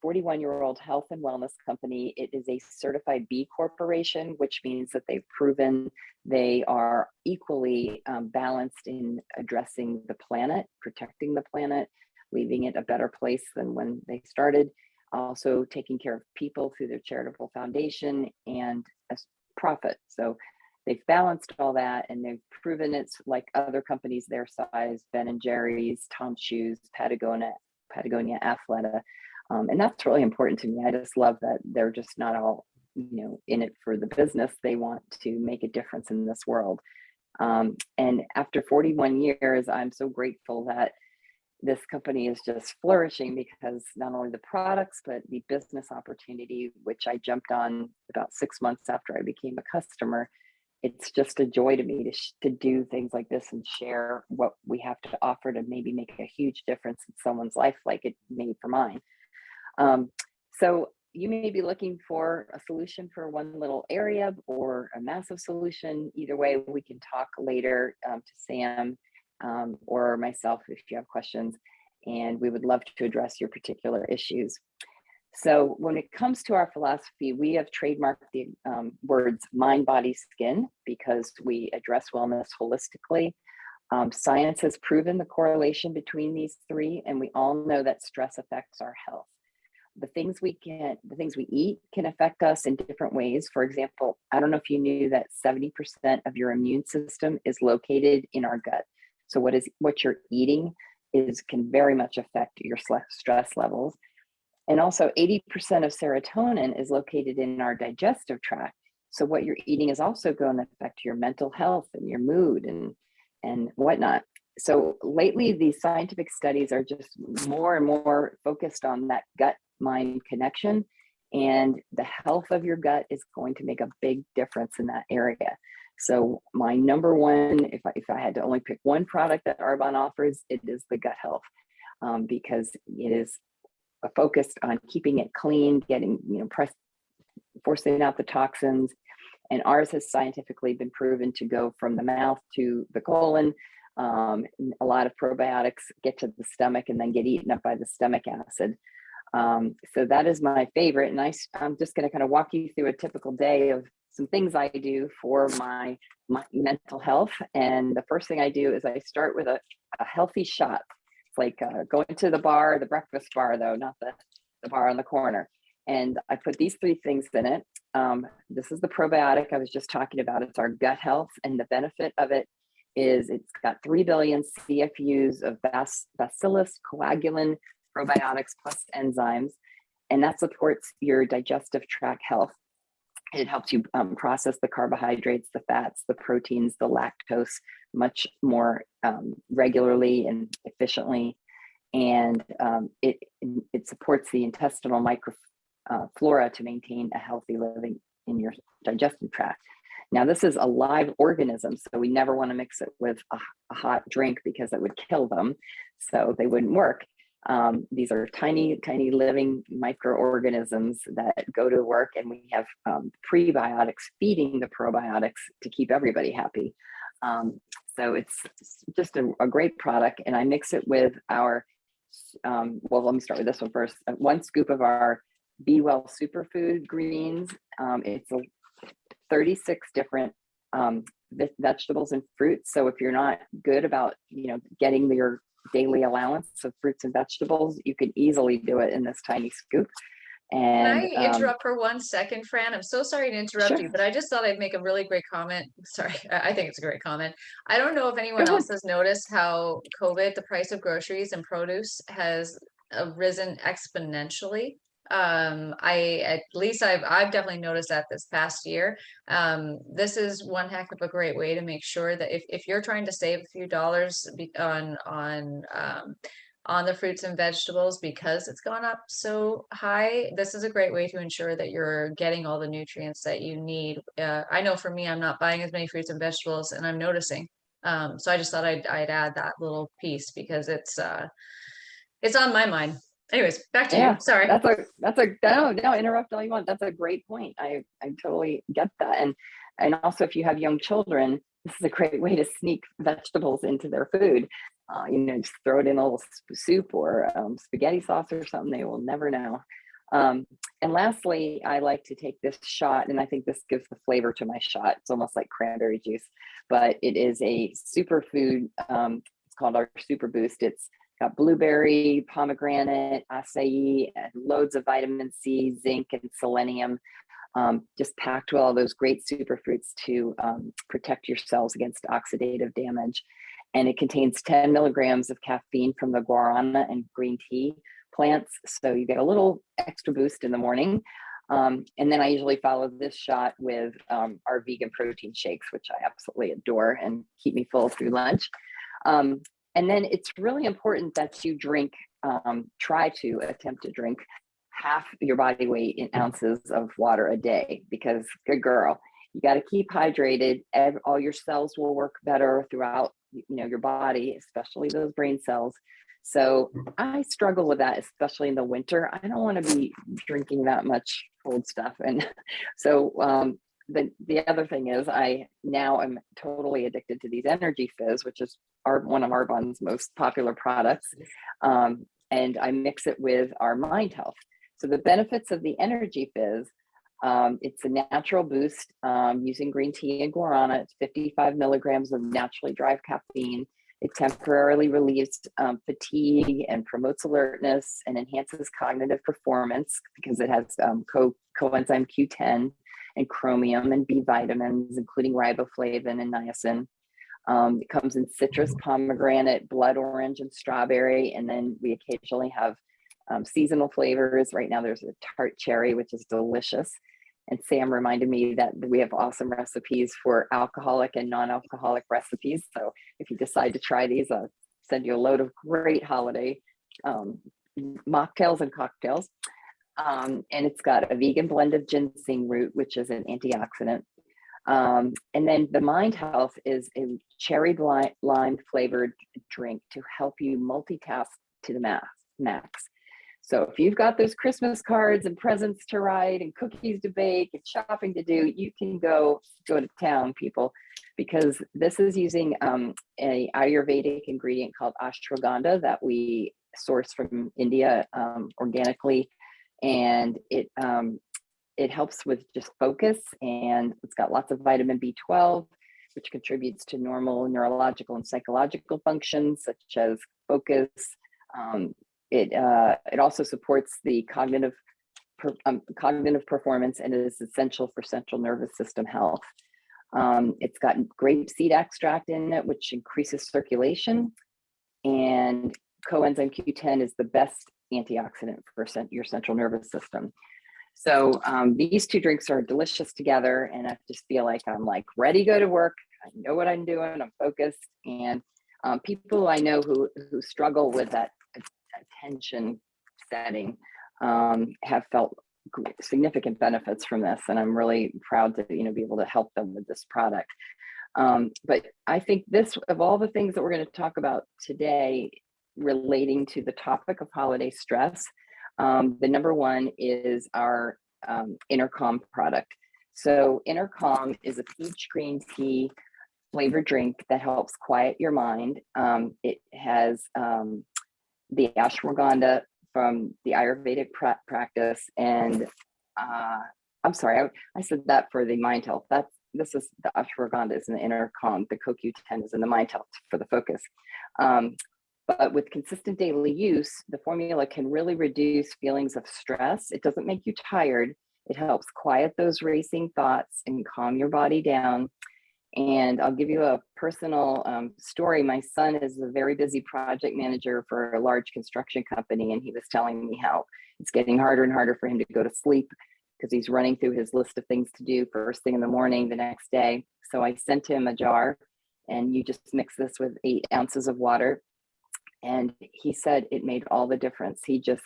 S6: 41-year-old health and wellness company. It is a certified B Corporation, which means that they've proven they are equally balanced in addressing the planet, protecting the planet, leaving it a better place than when they started, also taking care of people through their charitable foundation and a profit. So they've balanced all that, and they've proven it's like other companies their size, Ben & Jerry's, Tom's Shoes, Patagonia, Athleta. And that's really important to me. I just love that they're just not all, in it for the business. They want to make a difference in this world. And after 41 years, I'm so grateful that this company is just flourishing because not only the products, but the business opportunity, which I jumped on about 6 months after I became a customer. It's just a joy to me to do things like this and share what we have to offer to maybe make a huge difference in someone's life like it made for mine. So you may be looking for a solution for one little area or a massive solution. Either way, we can talk later to Sam or myself if you have questions, and we would love to address your particular issues. So when it comes to our philosophy, we have trademarked the words mind, body, skin because we address wellness holistically. Science has proven the correlation between these three, and we all know that stress affects our health. The things we eat can affect us in different ways. For example, I don't know if you knew that 70% of your immune system is located in our gut. So what you're eating can very much affect your stress levels. And also 80% of serotonin is located in our digestive tract. So what you're eating is also going to affect your mental health and your mood and whatnot. So lately, these scientific studies are just more and more focused on that gut-mind connection, and the health of your gut is going to make a big difference in that area. So my number one, if I had to only pick one product that Arbonne offers, it is the gut health, because it is focused on keeping it clean, getting, forcing out the toxins. And ours has scientifically been proven to go from the mouth to the colon. A lot of probiotics get to the stomach and then get eaten up by the stomach acid. So that is my favorite. And I'm just going to kind of walk you through a typical day of some things I do for my mental health. And the first thing I do is I start with a healthy shot. It's like going to the bar, the breakfast bar, though, not the bar on the corner. And I put these 3 things in it. This is the probiotic I was just talking about. It's our gut health. And the benefit of it is it's got 3 billion CFUs of bacillus, coagulin, probiotics, plus enzymes. And that supports your digestive tract health. It helps you process the carbohydrates, the fats, the proteins, the lactose much more regularly and efficiently. And it supports the intestinal microflora to maintain a healthy living in your digestive tract. Now, this is a live organism, so we never want to mix it with a hot drink because it would kill them, so they wouldn't work. These are tiny, tiny living microorganisms that go to work, and we have prebiotics feeding the probiotics to keep everybody happy. So it's just a great product, and I mix it with our, well, let me start with this one first. 1 scoop of our Be Well Superfood greens. It's 36 different vegetables and fruits. So if you're not good about, getting your daily allowance of fruits and vegetables, you can easily do it in this tiny scoop. And
S1: can I interrupt for 1 second, Fran? I'm so sorry to interrupt
S6: Sure.
S1: you, but I just thought I'd make a really great comment. Sorry, I think it's a great comment. I don't know if anyone else has noticed how COVID, the price of groceries and produce has risen exponentially. I've definitely noticed that this past year. This is one heck of a great way to make sure that if you're trying to save a few dollars on the fruits and vegetables because it's gone up so high, this is a great way to ensure that you're getting all the nutrients that you need. I know for me, I'm not buying as many fruits and vegetables, and I'm noticing. So I just thought I'd add that little piece because it's on my mind. Anyways, back to you. Sorry.
S6: No, interrupt all you want. That's a great point. I totally get that. And also, if you have young children, this is a great way to sneak vegetables into their food. Just throw it in a little soup or spaghetti sauce or something. They will never know. And lastly, I like to take this shot, and I think this gives the flavor to my shot. It's almost like cranberry juice, but it is a superfood. It's called our Super Boost. It's got blueberry, pomegranate, acai, and loads of vitamin C, zinc, and selenium, just packed with all those great superfruits to protect your cells against oxidative damage. And it contains 10 milligrams of caffeine from the guarana and green tea plants. So you get a little extra boost in the morning. And then I usually follow this shot with our vegan protein shakes, which I absolutely adore and keep me full through lunch. And then it's really important that you try to attempt to drink half your body weight in ounces of water a day, because good girl, you got to keep hydrated. All your cells will work better throughout, your body, especially those brain cells. So I struggle with that, especially in the winter. I don't want to be drinking that much cold stuff. And so the other thing is I now am totally addicted to these energy fizz, which is one of Arbonne's most popular products. And I mix it with our mind health. So the benefits of the energy fizz, it's a natural boost using green tea and guarana. It's 55 milligrams of naturally derived caffeine. It temporarily relieves fatigue and promotes alertness and enhances cognitive performance because it has coenzyme Q10 and chromium and B vitamins, including riboflavin and niacin. It comes in citrus, pomegranate, blood orange, and strawberry. And then we occasionally have seasonal flavors. Right now there's a tart cherry, which is delicious. And Sam reminded me that we have awesome recipes for alcoholic and non-alcoholic recipes. So if you decide to try these, I'll send you a load of great holiday mocktails and cocktails. And it's got a vegan blend of ginseng root, which is an antioxidant. And then the Mind Health is a cherry lime flavored drink to help you multitask to the max. So if you've got those Christmas cards and presents to write and cookies to bake and shopping to do, you can go to town, people, because this is using a Ayurvedic ingredient called Ashwagandha that we source from India organically. And it helps with just focus, and it's got lots of vitamin B12, which contributes to normal neurological and psychological functions such as focus. It also supports the cognitive cognitive performance, and it is essential for central nervous system health. It's got grapeseed extract in it, which increases circulation, and coenzyme Q10 is the best antioxidant for your central nervous system. So these two drinks are delicious together, and I just feel like I'm like ready to go to work. I know what I'm doing. I'm focused, and people I know who struggle with that attention setting have felt significant benefits from this, and I'm really proud to be able to help them with this product. But I think this, of all the things that we're going to talk about today relating to the topic of holiday stress, the number one is our Intercom product. So Intercom is a peach green tea flavored drink that helps quiet your mind. It has the ashwagandha from the Ayurvedic practice, and I'm sorry, I said that for the mind health. This is the ashwagandha is in the Intercom. The CoQ10 is in the mind health for the focus. But with consistent daily use, the formula can really reduce feelings of stress. It doesn't make you tired. It helps quiet those racing thoughts and calm your body down. And I'll give you a personal story. My son is a very busy project manager for a large construction company, and he was telling me how it's getting harder and harder for him to go to sleep because he's running through his list of things to do first thing in the morning the next day. So I sent him a jar, and you just mix this with 8 ounces of water. And he said it made all the difference. He just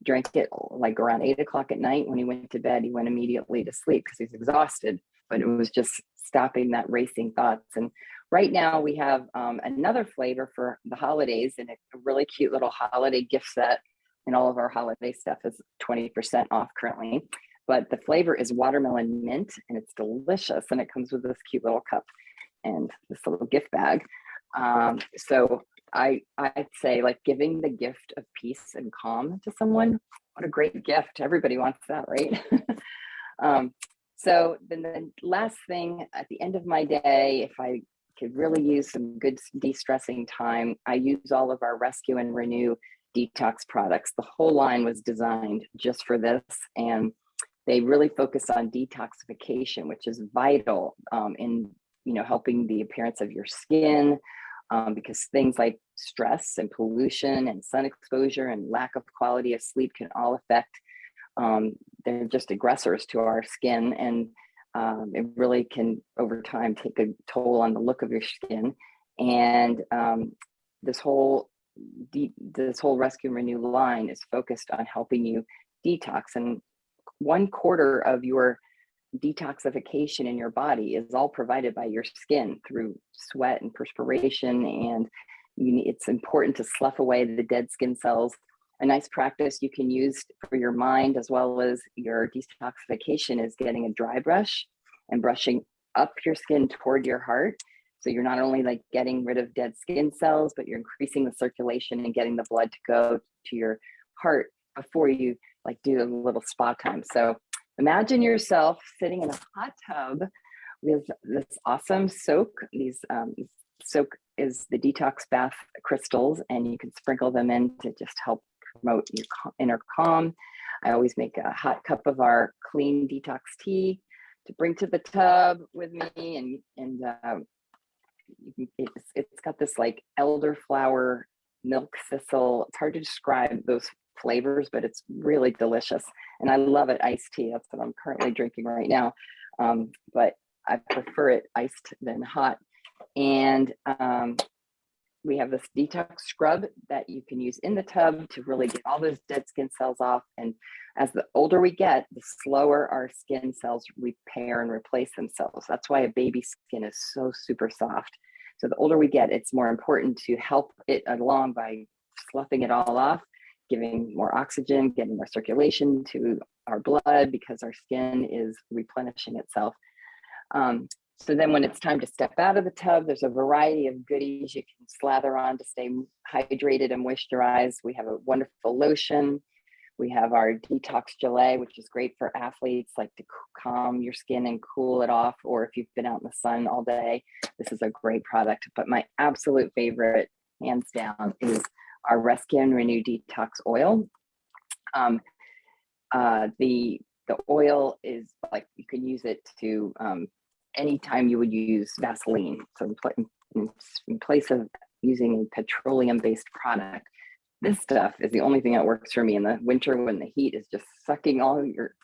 S6: drank it like around 8 o'clock at night. When he went to bed, he went immediately to sleep because he's exhausted, but it was just stopping that racing thoughts. And right now we have another flavor for the holidays, and a really cute little holiday gift set. And all of our holiday stuff is 20% off currently. But the flavor is watermelon mint, and it's delicious. And it comes with this cute little cup and this little gift bag. So I'd say, like, giving the gift of peace and calm to someone, what a great gift. Everybody wants that, right? So then the last thing at the end of my day, if I could really use some good de-stressing time, I use all of our Rescue and Renew detox products. The whole line was designed just for this, and they really focus on detoxification, which is vital in helping the appearance of your skin, because things like stress and pollution and sun exposure and lack of quality of sleep can all affect, they're just aggressors to our skin, and it really can over time take a toll on the look of your skin. And this whole Rescue and Renew line is focused on helping you detox, and 1/4 of your detoxification in your body is all provided by your skin through sweat and perspiration, and it's important to slough away the dead skin cells. A nice practice you can use for your mind as well as your detoxification is getting a dry brush and brushing up your skin toward your heart. So you're not only like getting rid of dead skin cells, but you're increasing the circulation and getting the blood to go to your heart before you like do a little spa time. So imagine yourself sitting in a hot tub with this awesome soak. These soak is the detox bath crystals, and you can sprinkle them in to just help promote your inner calm. I always make a hot cup of our clean detox tea to bring to the tub with me, and it's got this like elderflower, milk thistle. It's hard to describe those flavors, but it's really delicious, and I love it iced tea. That's what I'm currently drinking right now, but I prefer it iced than hot. And we have this detox scrub that you can use in the tub to really get all those dead skin cells off. And as the older we get, the slower our skin cells repair and replace themselves. That's why a baby's skin is so super soft. So the older we get, it's more important to help it along by sloughing it all off, giving more oxygen, getting more circulation to our blood because our skin is replenishing itself. So then when it's time to step out of the tub, there's a variety of goodies you can slather on to stay hydrated and moisturized. We have a wonderful lotion. We have our detox gelée, which is great for athletes, like to calm your skin and cool it off. Or if you've been out in the sun all day, this is a great product. But my absolute favorite, hands down, is our Rescue and Renew Detox Oil. The oil is like, you can use it to anytime you would use Vaseline. So in place of using a petroleum-based product, this stuff is the only thing that works for me in the winter when the heat is just sucking all your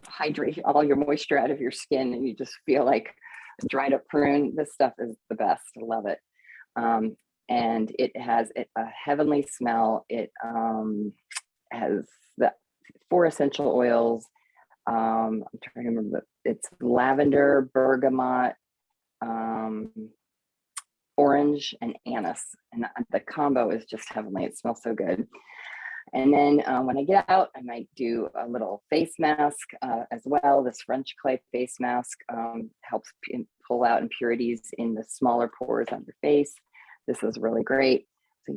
S6: hydration, all your moisture out of your skin, and you just feel like a dried up prune. This stuff is the best. I love it. And it has a heavenly smell. It has the 4 essential oils. I'm trying to remember, it's lavender, bergamot, orange, and anise. And the combo is just heavenly. It smells so good. And then when I get out, I might do a little face mask as well. This French clay face mask helps pull out impurities in the smaller pores on your face. This is really great. So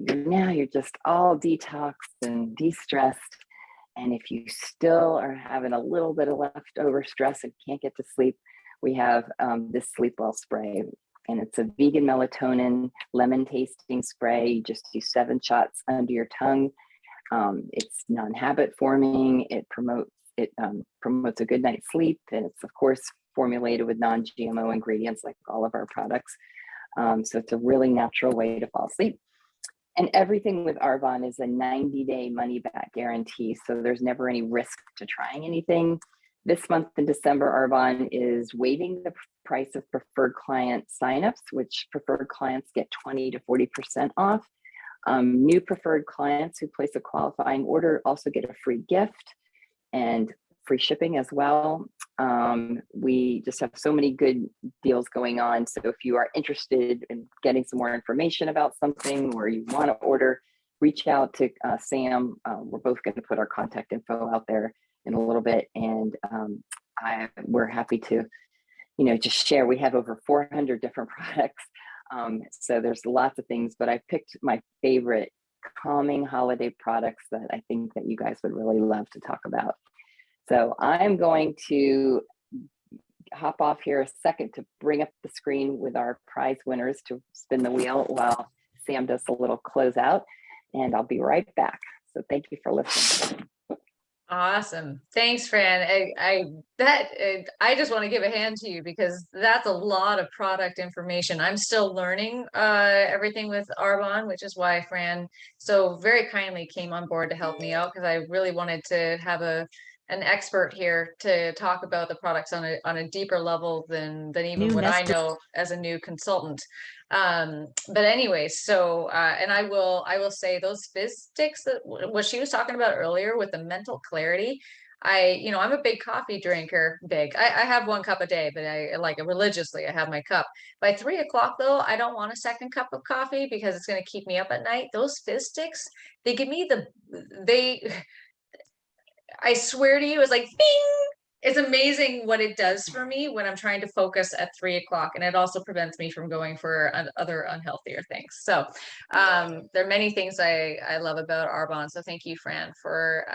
S6: you're just all detoxed and de-stressed. And if you still are having a little bit of leftover stress and can't get to sleep, we have this Sleep Well spray. And it's a vegan melatonin lemon tasting spray. You just do 7 shots under your tongue. It's non-habit forming. It promotes a good night's sleep. And it's, of course, formulated with non-GMO ingredients like all of our products. So it's a really natural way to fall asleep. And everything with Arbonne is a 90-day money-back guarantee. So there's never any risk to trying anything. This month in December, Arbonne is waiving the price of preferred client signups, which preferred clients get 20 to 40% off. New preferred clients who place a qualifying order also get a free gift and free shipping as well. We just have so many good deals going on. So if you are interested in getting some more information about something or you want to order, reach out to Sam. We're both going to put our contact info out there in a little bit. And we're happy to, just share. We have over 400 different products. So there's lots of things, but I picked my favorite calming holiday products that I think that you guys would really love to talk about. So I'm going to hop off here a second to bring up the screen with our prize winners to spin the wheel while Sam does a little closeout, and I'll be right back. So thank you for listening.
S1: Awesome. Thanks, Fran. I just want to give a hand to you because that's a lot of product information. I'm still learning everything with Arbonne, which is why Fran so very kindly came on board to help me out, because I really wanted to have an expert here to talk about the products on a deeper level than even what I know as a new consultant. But anyways, so and I will say those Fizz sticks, that what she was talking about earlier with the mental clarity, I'm a big coffee drinker. I have 1 cup a day, but I like it religiously. I have my cup by 3 o'clock though. I don't want a second cup of coffee because it's going to keep me up at night. Those Fizz sticks, they give me I swear to you, it's like bing. It's amazing what it does for me when I'm trying to focus at 3 o'clock, and it also prevents me from going for other unhealthier things. So there are many things I love about Arbonne. So thank you, Fran, for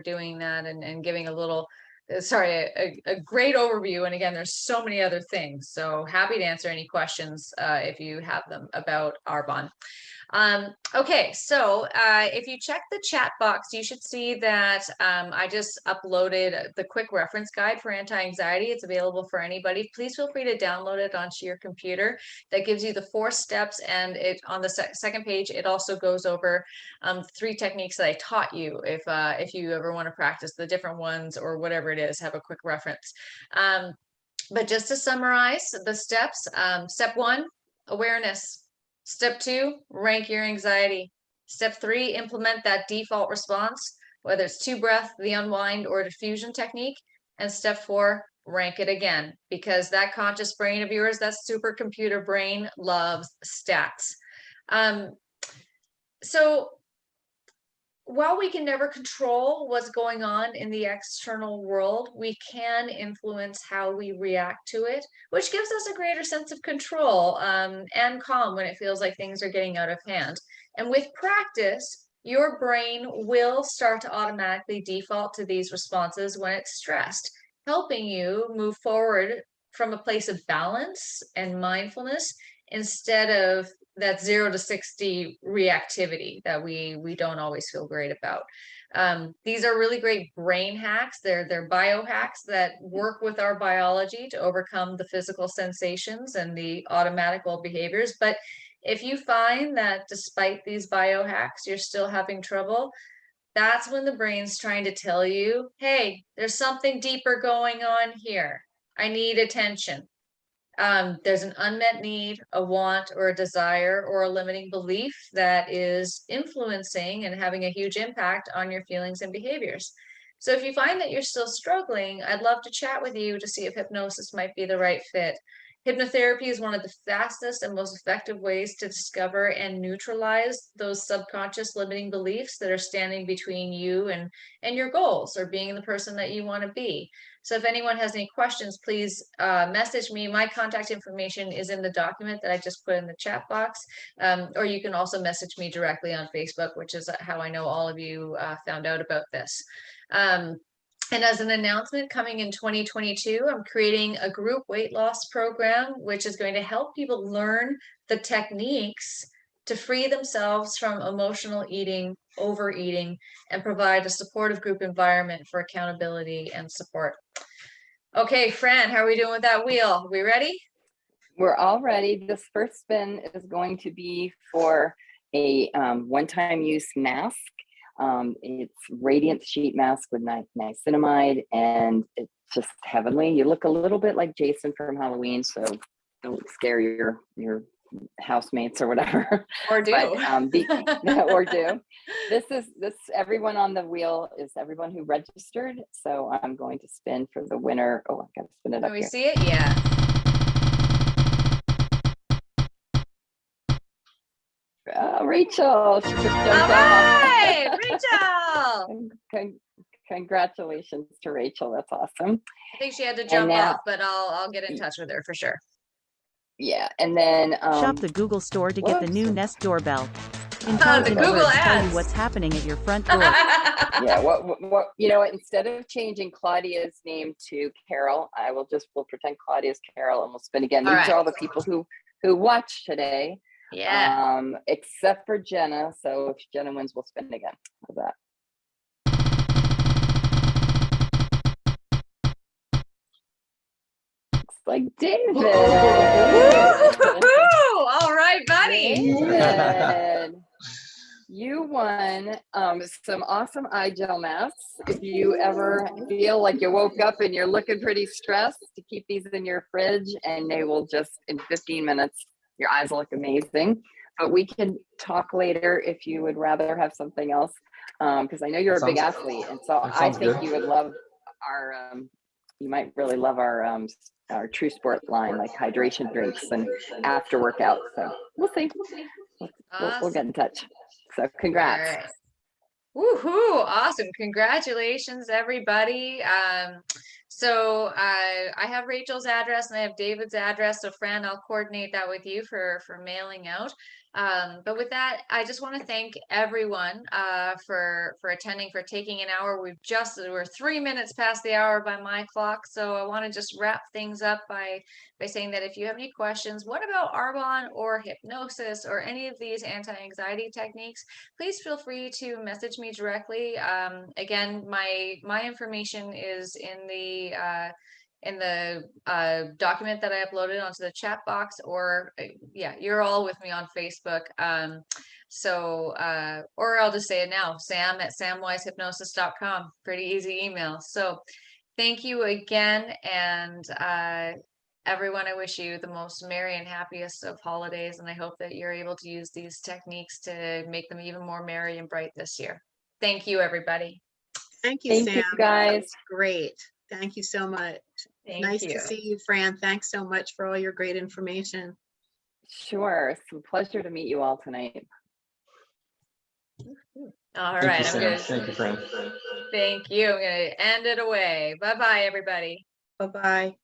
S1: doing that and giving a little, a great overview. And again, there's so many other things. So happy to answer any questions if you have them about Arbonne. Okay, so if you check the chat box, you should see that I just uploaded the quick reference guide for anti-anxiety. It's available for anybody. Please feel free to download it onto your computer. That gives you the 4 steps, and it on the second page, it also goes over 3 techniques that I taught you. If you ever want to practice the different ones or whatever it is, have a quick reference. But just to summarize the steps, step 1, awareness. Step 2, rank your anxiety. Step 3, implement that default response, whether it's 2 breath, the unwind, or diffusion technique. And step 4, rank it again, because that conscious brain of yours, that supercomputer brain, loves stats. So while we can never control what's going on in the external world, we can influence how we react to it, which gives us a greater sense of control and calm when it feels like things are getting out of hand. And with practice, your brain will start to automatically default to these responses when it's stressed, helping you move forward from a place of balance and mindfulness instead of that 0 to 60 reactivity that we don't always feel great about. These are really great brain hacks. They're biohacks that work with our biology to overcome the physical sensations and the automatical behaviors. But if you find that despite these biohacks, you're still having trouble, that's when the brain's trying to tell you, hey, there's something deeper going on here. I need attention. There's an unmet need, a want, or a desire, or a limiting belief that is influencing and having a huge impact on your feelings and behaviors. So if you find that you're still struggling, I'd love to chat with you to see if hypnosis might be the right fit. Hypnotherapy is one of the fastest and most effective ways to discover and neutralize those subconscious limiting beliefs that are standing between you and your goals, or being the person that you want to be. So if anyone has any questions, please message me. My contact information is in the document that I just put in the chat box. Or you can also message me directly on Facebook, which is how I know all of you found out about this. And as an announcement, coming in 2022, I'm creating a group weight loss program, which is going to help people learn the techniques to free themselves from emotional eating, overeating, and provide a supportive group environment for accountability and support. Okay, Fran, how are we doing with that wheel? We ready?
S6: We're all ready. This first spin is going to be for a one-time use mask. It's radiant sheet mask with niacinamide, and it's just heavenly. You look a little bit like Jason from Halloween, so don't scare your housemates or whatever.
S1: Or do.
S6: But, or do. This everyone on the wheel is everyone who registered. So I'm going to spin for the winner. Oh, I gotta spin it up.
S1: Can we
S6: here.
S1: see it? Yeah.
S6: Rachel. She just jumped
S1: All
S6: off.
S1: right, Rachel.
S6: Congratulations to Rachel. That's awesome.
S1: I think she had to jump
S6: now-
S1: off, but I'll get in touch with her for sure.
S6: Yeah, and then
S7: Shop the Google store to get the new
S6: whoops.
S7: Nest doorbell.
S1: The
S7: Intelligent
S1: Google
S7: words tell you
S1: ads.
S7: what's happening at your front door.
S6: Yeah, what you know what, instead of changing Claudia's name to Carol, we'll pretend Claudia's Carol, and we'll spin again.
S1: All
S6: These
S1: right.
S6: are all the people who watched today.
S1: Yeah.
S6: Except for Jenna. So if Jenna wins, we'll spin again. How's that? Looks like David.
S1: Woo-hoo-hoo! All right, buddy.
S6: David, you won some awesome eye gel masks. If you ever feel like you woke up and you're looking pretty stressed, to keep these in your fridge, and they will just, in 15 minutes, your eyes will look amazing. But we can talk later if you would rather have something else, because I know you're a big athlete, and so I think you would love our. You might really love our True Sport line, like hydration drinks and after workout. So we'll see. We'll get in touch. So congrats.
S1: All right. Woohoo! Awesome. Congratulations, everybody. So I have Rachel's address and I have David's address. So Fran, I'll coordinate that with you for mailing out. But with that, I just want to thank everyone for attending, for taking an hour. We're 3 minutes past the hour by my clock. So I want to just wrap things up by saying that if you have any questions, what about Arbonne or hypnosis or any of these anti-anxiety techniques, please feel free to message me directly. Again, my information is in the document that I uploaded onto the chat box, or yeah, you're all with me on Facebook. Or I'll just say it now, sam@samwisehypnosis.com. Pretty easy email. So thank you again. And everyone, I wish you the most merry and happiest of holidays. And I hope that you're able to use these techniques to make them even more merry and bright this year. Thank you, everybody.
S4: Thank you,
S6: Thank
S4: Sam.
S6: you, guys.
S4: Great. Thank you so much. Nice to see you, Fran. Thanks so much for all your great information.
S6: Sure. It's a pleasure to meet you all tonight.
S1: All
S5: Thank
S1: right.
S5: you,
S1: I'm
S5: Sam.
S1: gonna
S5: Thank you, Fran.
S1: thank you. I'm gonna end it away. Bye-bye, everybody.
S4: Bye-bye.